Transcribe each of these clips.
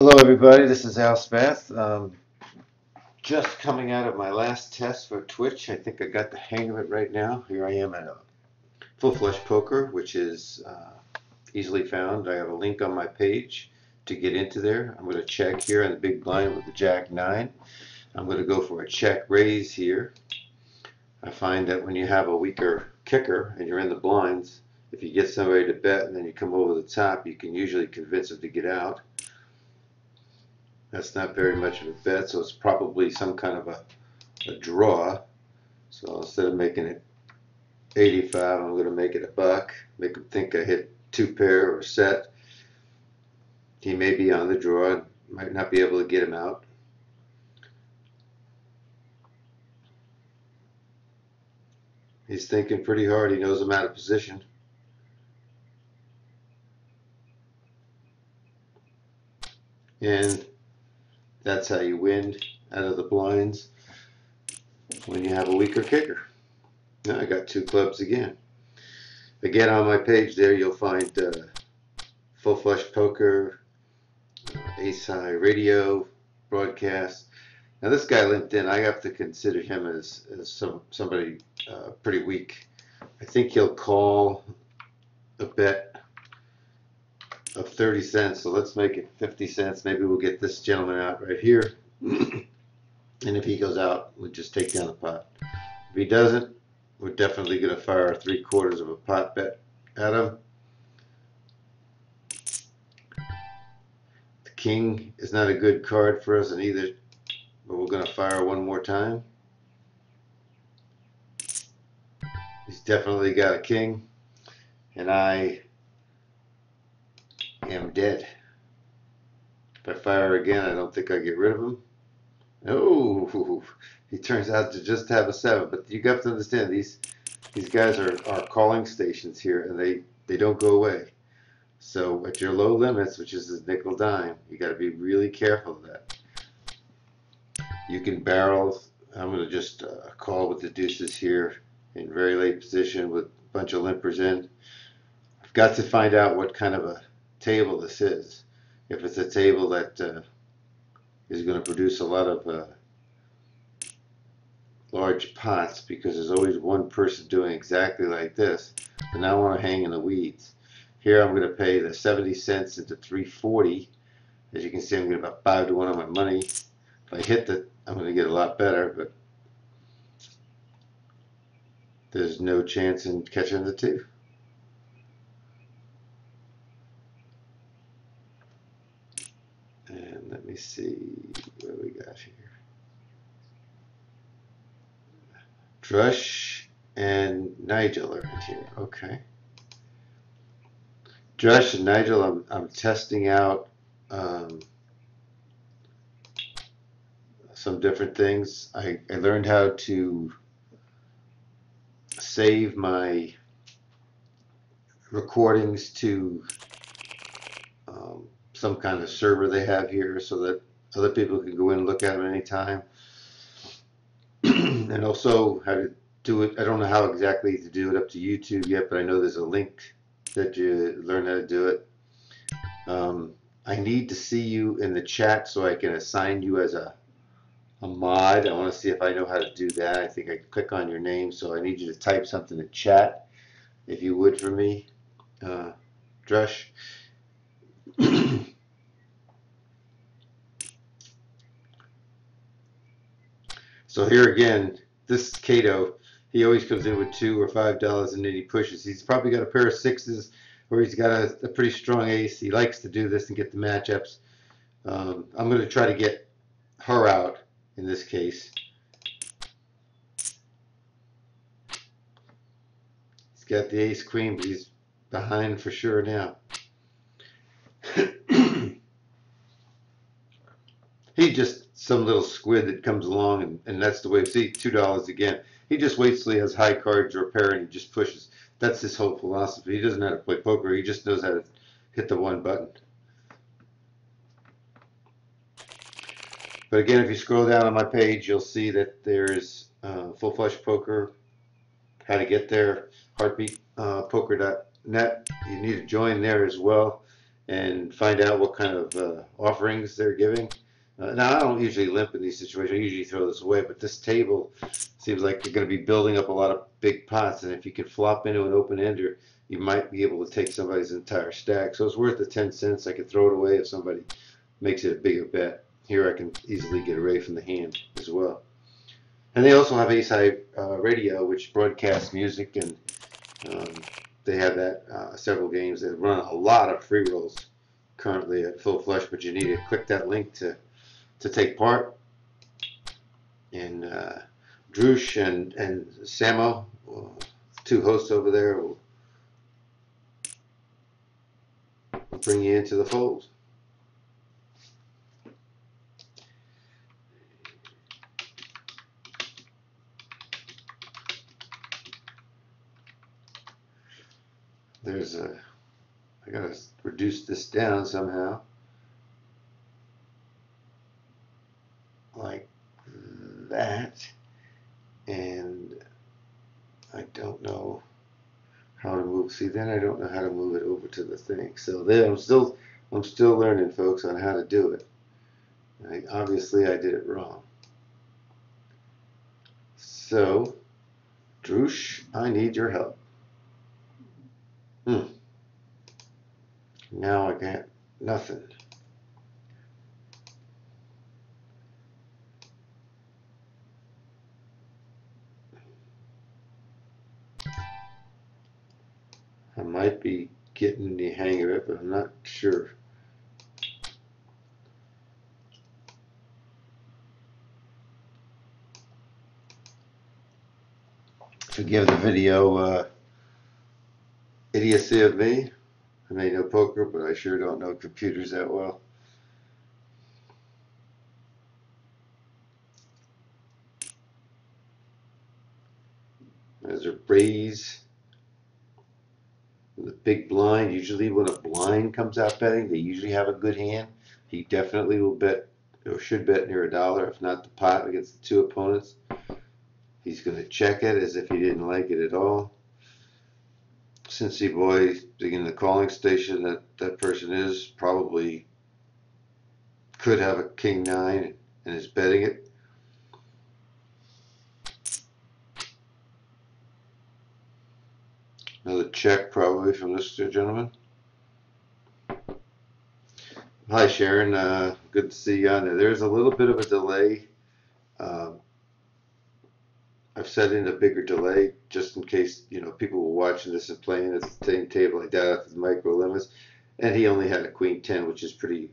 Hello everybody, this is Spath. Just coming out of my last test for Twitch. I think I got the hang of it right now. Here I am at a full flush poker, which is easily found. I have a link on my page to get into there. I'm going to check here on the big blind with the Jack 9. I'm going to go for a check raise here. I find that when you have a weaker kicker and you're in the blinds, if you get somebody to bet and then you come over the top, you can usually convince them to get out. That's not very much of a bet, so it's probably some kind of a draw. So instead of making it 85, I'm going to make it a buck. Make him think I hit two pair or set. He may be on the draw, might not be able to get him out. He's thinking pretty hard. He knows I'm out of position. And that's how you win out of the blinds when you have a weaker kicker. Now I got two clubs again. Again, on my page there, you'll find full flush poker, ace high radio broadcast. Now this guy limped in. I have to consider him as somebody pretty weak. I think he'll call a bet of 30 cents. So let's make it 50 cents. Maybe we'll get this gentleman out right here. And if he goes out, we'll just take down the pot. If he doesn't, we're definitely going to fire 3/4 of a pot bet at him. The king is not a good card for us in either, but we're going to fire one more time. He's definitely got a king, and I am dead. If I fire again, I don't think I get rid of him. Oh, he turns out to just have a 7. But you have to understand, these guys are calling stations here, and they don't go away. So at your low limits, which is a nickel dime, you got to be really careful of that. You can barrel. I'm going to just call with the deuces here in very late position with a bunch of limpers in. I've got to find out what kind of a table this is. If it's a table that is going to produce a lot of large pots, because there's always one person doing exactly like this, then I want to hang in the weeds. Here I'm going to pay the 70 cents into 340. As you can see, I'm getting about 5 to 1 on my money. If I hit that, I'm going to get a lot better, but there's no chance in catching the 2. And let me see what we got here. Drush and Nigel are in here. Okay. Drush and Nigel, I'm testing out some different things. I learned how to save my recordings to some kind of server they have here so that other people can go in and look at them anytime. And also how to do it. I don't know how exactly to do it up to YouTube yet, but I know there's a link that you learn how to do it. I need to see you in the chat so I can assign you as a mod. I want to see if I know how to do that. I think I click on your name, so I need you to type something in chat, if you would, for me, Drush. So here again, this Cato, he always comes in with $2 or $5 and then he pushes. He's probably got a pair of 6s, or he's got a pretty strong ace. He likes to do this and get the matchups. I'm going to try to get her out in this case. He's got the ace queen, but he's behind for sure now. He just some little squid that comes along, and that's the way. See, $2 again. He just waits till he has high cards or a pair, and he just pushes. That's his whole philosophy. He doesn't know how to play poker. He just knows how to hit the one button. But again, if you scroll down on my page, you'll see that there's full flush poker, how to get there, heartbeat poker.net. You need to join there as well. and find out what kind of offerings they're giving. Now, I don't usually limp in these situations. I usually throw this away, but this table seems like you're going to be building up a lot of big pots, and if you can flop into an open ender, you might be able to take somebody's entire stack. So it's worth the 10 cents. I could throw it away if somebody makes it a bigger bet. Here I can easily get away from the hand as well. And they also have Ace High Radio, which broadcasts music, and um, they have that several games. They run a lot of free rolls currently at Full Flush, but you need to click that link to take part. And Drush and Samo, two hosts over there, will bring you into the fold. I gotta reduce this down somehow, like that, and I don't know how to move. See, then I don't know how to move it over to the thing. So there, I'm still learning, folks, on how to do it. Obviously, I did it wrong. So, Drush, I need your help. Now I got nothing. I might be getting the hang of it, but I'm not sure. Forgive the video idiocy of me. I may know poker, but I sure don't know computers that well. There's a raise. The big blind. Usually when a blind comes out betting, they usually have a good hand. He definitely will bet, or should bet, near $1, if not the pot, against the two opponents. He's going to check it as if he didn't like it at all. Cincy boy, in the calling station that person is, probably could have a king 9 and is betting it. Another check probably from this gentleman. Hi Sharon, good to see you on there. There's a little bit of a delay. I've set in a bigger delay just in case people were watching this and playing at the same table. I doubt if the micro limits, and he only had a queen 10, which is pretty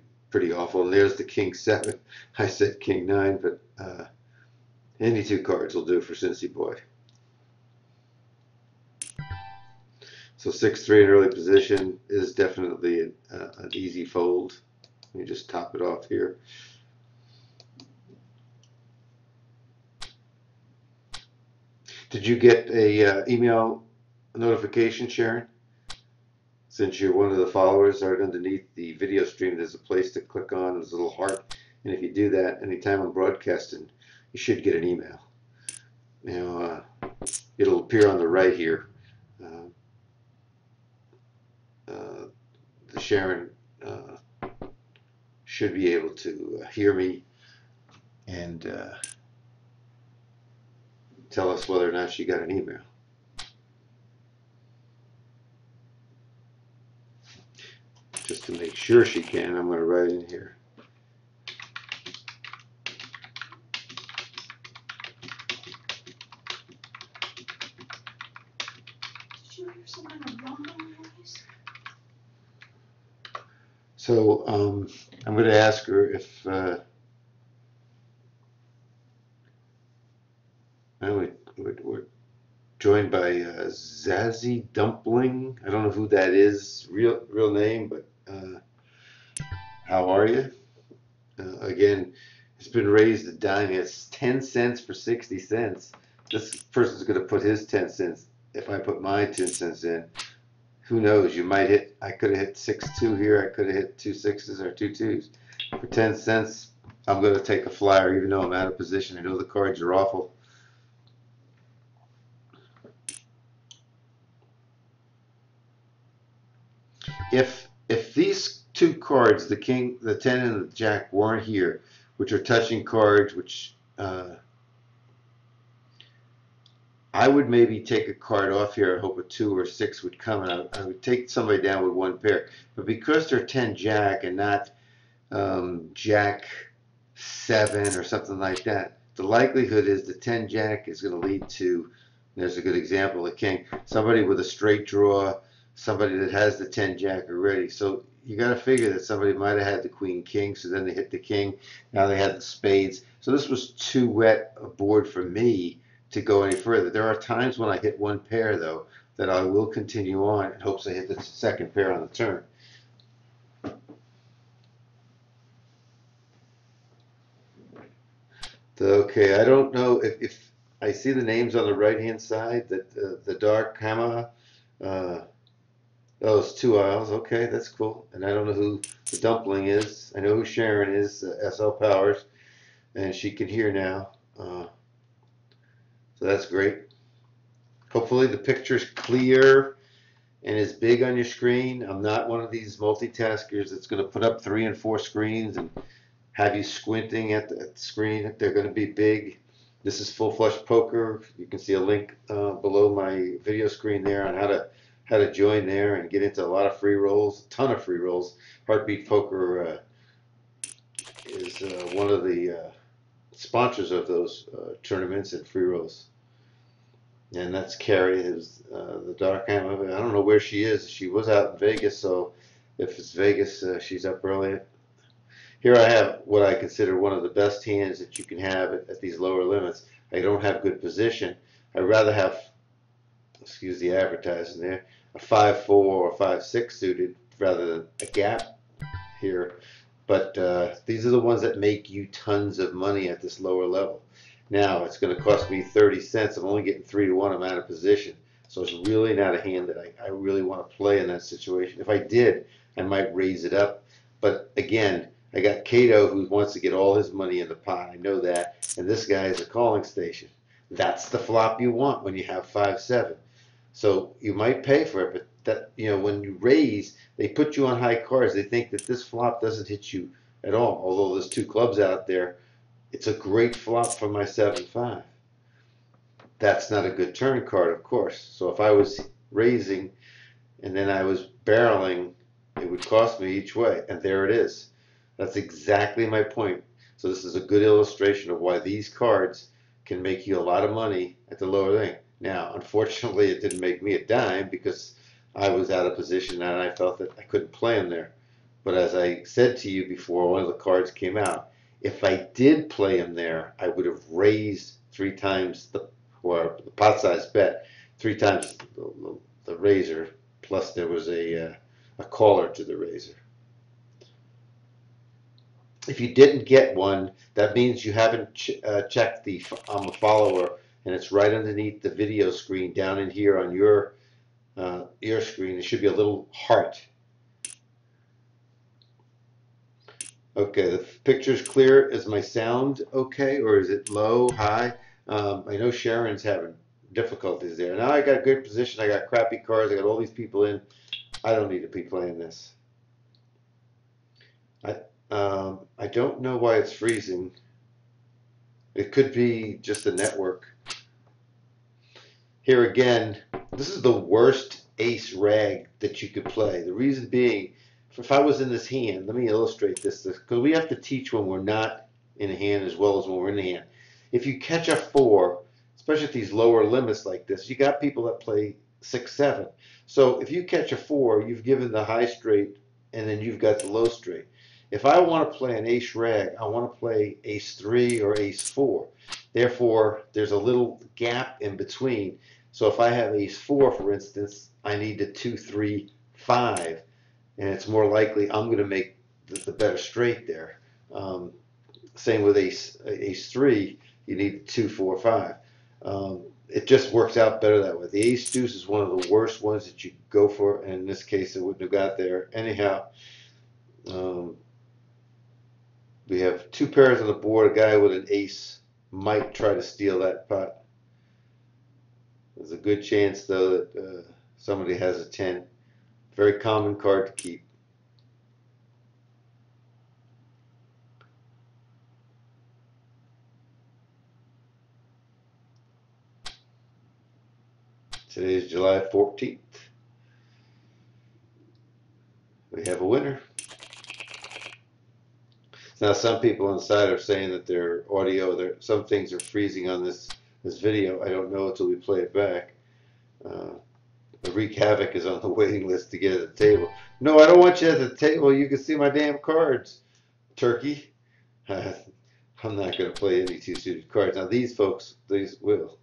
awful. And there's the king 7. I said king 9, but any two cards will do for Cincy boy. So 6-3 in early position is definitely an easy fold. Let me just top it off here. Did you get a email notification, Sharon? Since you're one of the followers, right underneath the video stream, there's a place to click on. There's a little heart, and if you do that, anytime I'm broadcasting, you should get an email. It'll appear on the right here. The Sharon should be able to hear me and tell us whether or not she got an email. Just to make sure she can, I'm going to write in here. Did you hear some kind of rumbling noise? So I'm going to ask her if we're joined by Zazzy Dumpling. I don't know who that is, real name, but how are you? Again, it's been raised a dime. It's 10 cents for 60 cents. This person's going to put his 10 cents. If I put my 10 cents in, who knows? You might hit. I could have hit 6-2 here. I could have hit 2 6s or 2 2s. For 10 cents, I'm going to take a flyer, even though I'm out of position. I know the cards are awful. If these two cards, the king, the 10 and the jack, weren't here, which are touching cards, which I would maybe take a card off here. I hope a 2 or 6 would come, and I would take somebody down with one pair. But because they're 10 jack and not jack 7 or something like that, the likelihood is the 10 jack is going to lead to, there's a good example, a king, somebody with a straight draw, somebody that has the 10 jack already. So you got to figure that somebody might have had the queen king, so then they hit the king, now they had the spades. So this was too wet a board for me to go any further. There are times when I hit one pair, though, that I will continue on in hopes I hit the second pair on the turn. Okay, I don't know if I see the names on the right-hand side, that the dark hammer, those 2 aisles. Okay, that's cool. And I don't know who the dumpling is. I know who Sharon is, SL Powers, and she can hear now. So that's great. Hopefully the picture's clear and is big on your screen. I'm not one of these multitaskers that's going to put up 3 and 4 screens and have you squinting at the screen. They're going to be big. This is Full Flush Poker. You can see a link below my video screen there on how to join there and get into a lot of free rolls, a ton of free rolls. Heartbeat Poker is one of the sponsors of those tournaments and free rolls. And that's Carrie, who's the dark hammer. I don't know where she is. She was out in Vegas, so if it's Vegas, she's up early. Here I have what I consider one of the best hands that you can have at these lower limits. I don't have good position. I'd rather have, excuse the advertising there, a 5-4 or 5-6 suited rather than a gap here. But these are the ones that make you tons of money at this lower level. Now it's going to cost me 30 cents. I'm only getting 3 to 1. I'm out of position. So it's really not a hand that I really want to play in that situation. If I did, I might raise it up. But again, I got Cato who wants to get all his money in the pot. I know that. And this guy is a calling station. That's the flop you want when you have 5-7. So you might pay for it, but that, you know, when you raise, they put you on high cards. They think that this flop doesn't hit you at all. Although there's 2 clubs out there, it's a great flop for my 7-5. That's not a good turn card, of course. So if I was raising and then I was barreling, it would cost me each way. And there it is. That's exactly my point. So this is a good illustration of why these cards can make you a lot of money at the lower thing. Now, unfortunately, it didn't make me a dime because I was out of position and I felt that I couldn't play them there. But as I said to you before, one of the cards came out. If I did play him there, I would have raised 3 times or the pot size bet, 3 times the raiser, plus there was a caller to the raiser. If you didn't get one, that means you haven't checked the I'm a follower, and it's right underneath the video screen down in here on your screen. There should be a little heart. Okay, the picture's clear. Is my sound okay, or is it low, high? I know Sharon's having difficulties there. Now I got good position. I got crappy cards. I got all these people in. I don't need to be playing this. I don't know why it's freezing. It could be just the network. Here again, this is the worst ace rag that you could play. The reason being, if I was in this hand, let me illustrate this, because we have to teach when we're not in a hand as well as when we're in the hand. If you catch a 4, especially at these lower limits like this, you got people that play 6-7. So if you catch a 4, you've given the high straight, and then you've got the low straight. If I want to play an ace rag, I want to play ace 3 or ace 4. Therefore, there's a little gap in between. So if I have ace 4, for instance, I need the 2, 3, 5, and it's more likely I'm going to make the better straight there. Same with ace 3, you need 2, 4, 5. It just works out better that way. The ace deuce is one of the worst ones that you go for, and in this case, it wouldn't have got there. Anyhow, we have 2 pairs on the board. A guy with an ace might try to steal that pot. There's a good chance, though, that somebody has a 10. Very common card to keep. Today is July 14th. We have a winner. Now, some people on the side are saying that their audio, some things are freezing on this video. I don't know until we play it back. Wreak Havoc is on the waiting list to get at the table. No, I don't want you at the table. You can see my damn cards, turkey. I'm not going to play any two-suited cards. Now, these folks, these will.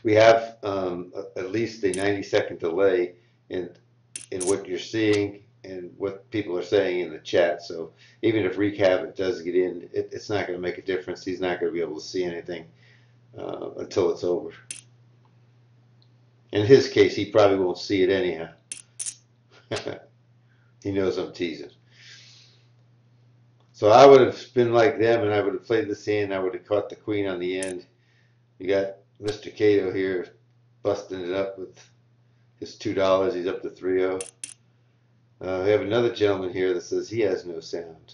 We have at least a 90-second delay in what you're seeing and what people are saying in the chat. So even if Wreak Havoc does get in, it's not going to make a difference. He's not going to be able to see anything until it's over. In his case, he probably won't see it anyhow. He knows I'm teasing. So I would have been like them, and I would have played this hand. I would have caught the queen on the end. You got Mr. Cato here busting it up with his $2. He's up to 3-0. We have another gentleman here that says he has no sound.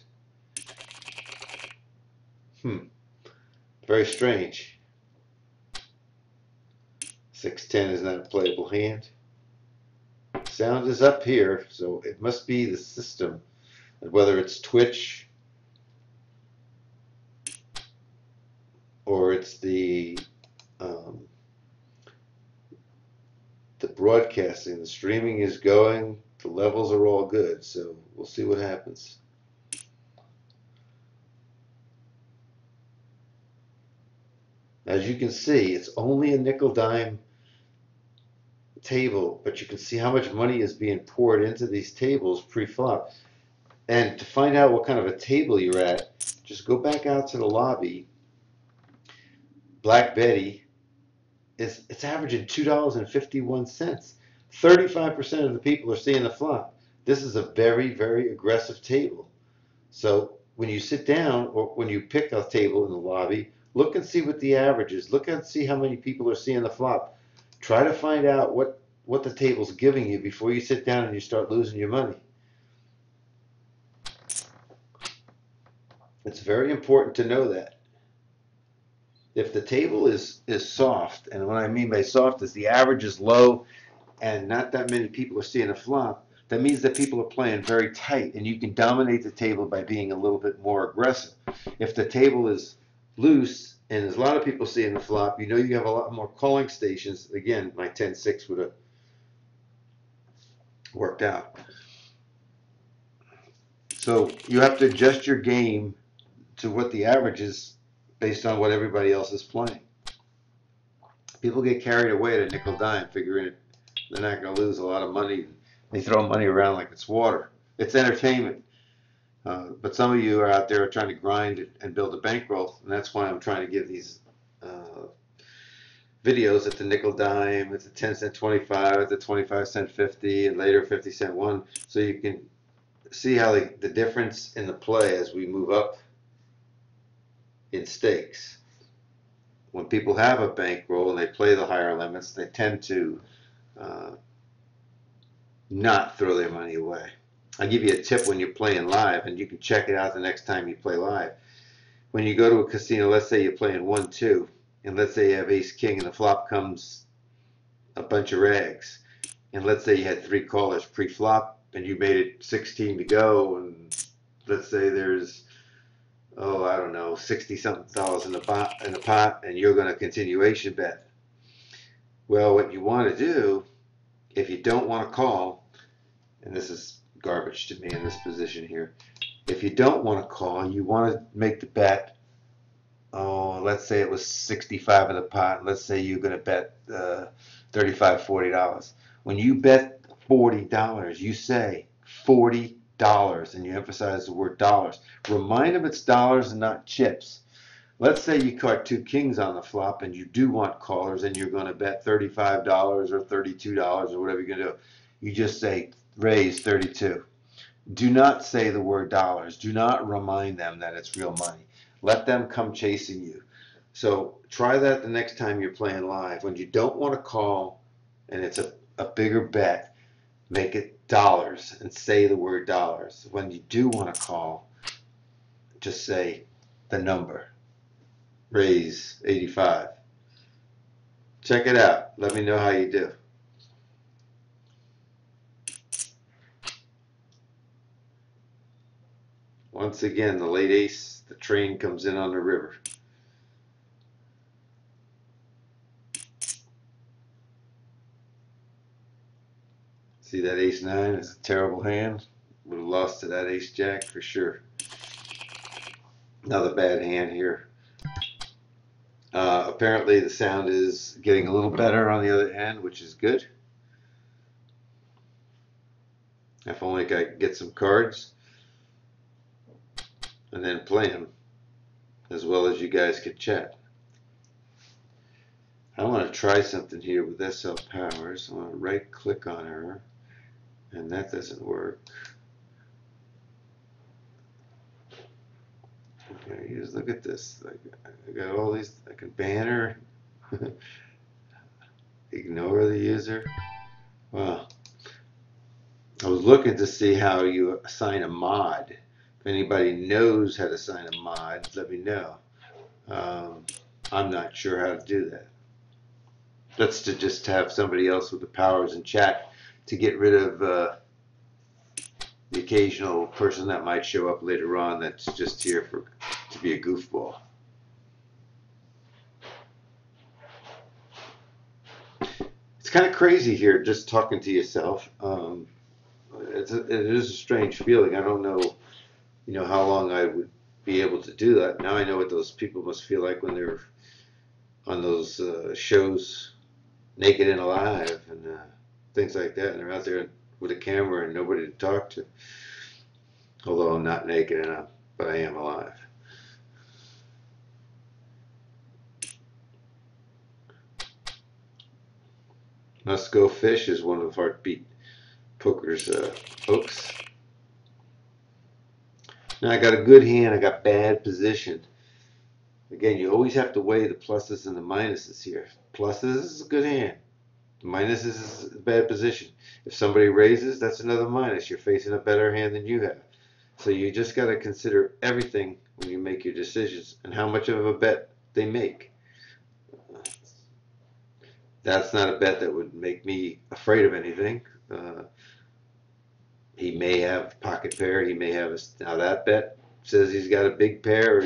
Very strange. 6-10 is not a playable hand. Sound is up here, so it must be the system. Whether it's Twitch or it's the broadcasting, the streaming is going, the levels are all good, so we'll see what happens. As you can see, it's only a nickel dime table, but you can see how much money is being poured into these tables pre-flop. And to find out what kind of a table you're at, just go back out to the lobby. Black Betty, it's averaging $2.51. 35% of the people are seeing the flop. This is a very, very aggressive table. So when you sit down or when you pick a table in the lobby, look and see what the average is. Look and see how many people are seeing the flop. Try to find out what the table's giving you before you sit down and you start losing your money. It's very important to know that. If the table is soft, and what I mean by soft is the average is low and not that many people are seeing a flop, that means that people are playing very tight, and you can dominate the table by being a little bit more aggressive. If the table is loose and there's a lot of people seeing the flop, you know you have a lot more calling stations. Again, my 10-6 would have worked out. So you have to adjust your game to what the average is based on what everybody else is playing. People get carried away at a nickel dime, figuring they're not going to lose a lot of money. They throw money around like it's water. It's entertainment. But some of you are out there trying to grind and build a bankroll, and that's why I'm trying to give these videos at the nickel dime, at the 10-cent 25, at the 25-cent 50, and later 50-cent 1, so you can see how the difference in the play as we move up in stakes. When people have a bankroll and they play the higher limits, they tend to not throw their money away. I'll give you a tip when you're playing live, and you can check it out the next time you play live. When you go to a casino, let's say you're playing 1-2, and let's say you have ace-king and the flop comes a bunch of rags, and let's say you had 3 callers pre-flop and you made it 16 to go, and let's say there's, oh, I don't know, 60-something dollars in the pot, and you're going to continuation bet. Well, what you want to do, if you don't want to call, and this is garbage to me in this position here, if you don't want to call, you want to make the bet. Oh, let's say it was 65 in the pot. Let's say you're going to bet $35, $40. When you bet $40, you say $40, and you emphasize the word dollars. Remind them it's dollars and not chips. Let's say you caught 2 kings on the flop and you do want callers and you're going to bet $35 or $32 or whatever you're going to do. You just say raise 32. Do not say the word dollars. Do not remind them that it's real money. Let them come chasing you. So try that the next time you're playing live. When you don't want to call and it's a bigger bet, make it dollars and say the word dollars. When you do want to call, just say the number. raise 85. Check it out. Let me know how you do. Once again, the late ace, the train comes in on the river. See that ace nine is a terrible hand. Would have lost to that ace jack for sure. Another bad hand here. Apparently the sound is getting a little better on the other end, which is good. If only I could get some cards and then play them as well as you guys could chat. I want to try something here with SL Powers. I want to right click on her, and that doesn't work. Okay, just look at this. I got all these. I can ban her, ignore the user. Wow. I was looking to see how you assign a mod. If anybody knows how to assign a mod, let me know. I'm not sure how to do that. That's to just have somebody else with the powers in chat to get rid of the occasional person that might show up later on that's just here to be a goofball. It's kind of crazy here just talking to yourself. It is a strange feeling. I don't know, how long I would be able to do that. Now I know what those people must feel like when they're on those shows, Naked and Alive and things like that, and they're out there with a camera and nobody to talk to. Although I'm not naked, but I am alive. Must Go Fish is one of Heartbeat Poker's hooks. Now I got a good hand, I got bad position. Again, you always have to weigh the pluses and the minuses here. Pluses is a good hand. The minuses is a bad position. If somebody raises, that's another minus. You're facing a better hand than you have. So you just got to consider everything when you make your decisions and how much of a bet they make. That's not a bet that would make me afraid of anything. He may have pocket pair. He may have now that bet says he's got a big pair.